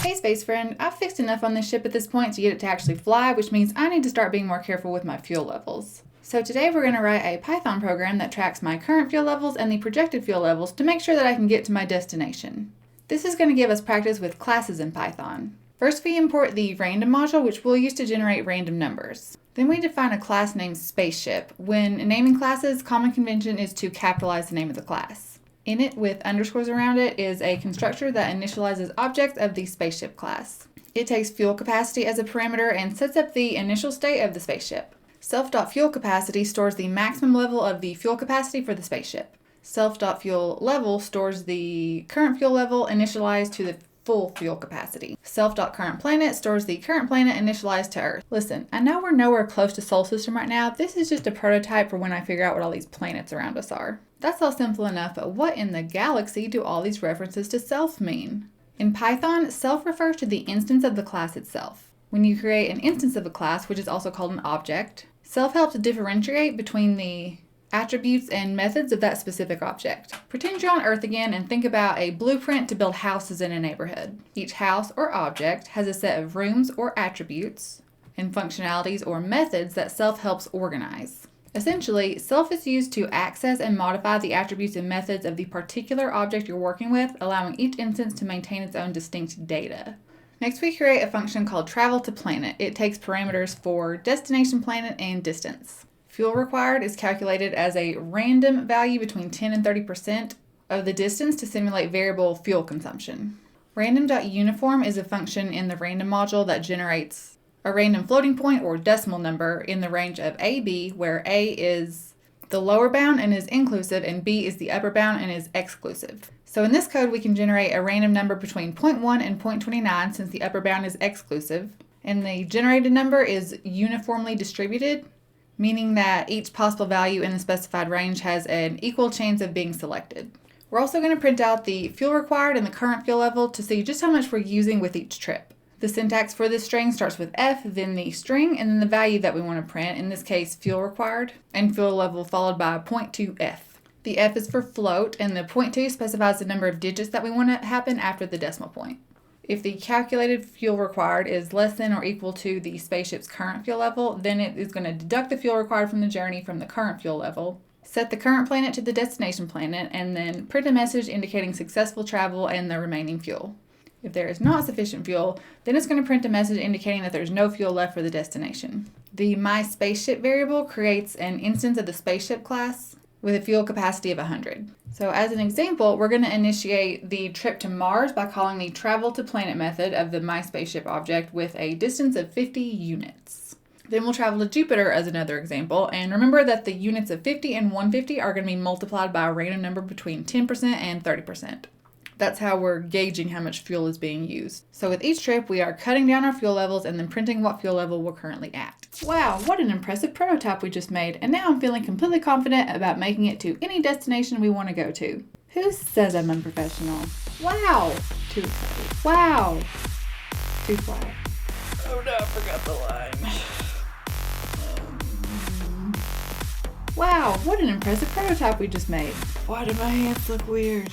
Hey space friend, I've fixed enough on this ship at this point to get it to actually fly, which means I need to start being more careful with my fuel levels. So today we're going to write a Python program that tracks my current fuel levels and the projected fuel levels to make sure that I can get to my destination. This is going to give us practice with classes in Python. First we import the random module, which we'll use to generate random numbers. Then we define a class named spaceship. When naming classes, common convention is to capitalize the name of the class. Init with underscores around it is a constructor that initializes objects of the spaceship class. It takes fuel capacity as a parameter and sets up the initial state of the spaceship. Self.fuel_capacity stores the maximum level of the fuel capacity for the spaceship. Self.fuel_level stores the current fuel level initialized to the full fuel capacity. Self.current_planet stores the current planet initialized to Earth. Listen, I know we're nowhere close to Sol System right now. This is just a prototype for when I figure out what all these planets around us are. That's all simple enough, but what in the galaxy do all these references to self mean? In Python, self refers to the instance of the class itself. When you create an instance of a class, which is also called an object, self helps differentiate between the attributes and methods of that specific object. Pretend you're on Earth again and think about a blueprint to build houses in a neighborhood. Each house or object has a set of rooms or attributes and functionalities or methods that self helps organize. Essentially, self is used to access and modify the attributes and methods of the particular object you're working with, allowing each instance to maintain its own distinct data. Next, we create a function called travel_to_planet. It takes parameters for destination planet and distance. Fuel required is calculated as a random value between 10 and 30% of the distance to simulate variable fuel consumption. Random.uniform is a function in the random module that generates a random floating point or decimal number in the range of AB, where A is the lower bound and is inclusive, and B is the upper bound and is exclusive. So in this code, we can generate a random number between 0.1 and 0.29 since the upper bound is exclusive, and the generated number is uniformly distributed, meaning that each possible value in the specified range has an equal chance of being selected. We're also going to print out the fuel required and the current fuel level to see just how much we're using with each trip. The syntax for this string starts with F, then the string, and then the value that we want to print, in this case fuel required, and fuel level followed by 0.2F. The F is for float, and the 0.2 specifies the number of digits that we want to happen after the decimal point. If the calculated fuel required is less than or equal to the spaceship's current fuel level, then it is going to deduct the fuel required from the journey from the current fuel level, set the current planet to the destination planet, and then print a message indicating successful travel and the remaining fuel. If there is not sufficient fuel, then it's going to print a message indicating that there's no fuel left for the destination. The mySpaceship variable creates an instance of the spaceship class with a fuel capacity of 100. So as an example, we're going to initiate the trip to Mars by calling the travel_to_planet method of the mySpaceship object with a distance of 50 units. Then we'll travel to Jupiter as another example, and remember that the units of 50 and 150 are going to be multiplied by a random number between 10% and 30%. That's how we're gauging how much fuel is being used. So with each trip, we are cutting down our fuel levels and then printing what fuel level we're currently at. Wow, what an impressive prototype we just made, and now I'm feeling completely confident about making it to any destination we want to go to. Who says I'm unprofessional? Wow! Too excited. Wow! Too flat. Oh no, I forgot the line. Wow, what an impressive prototype we just made. Why do my hands look weird?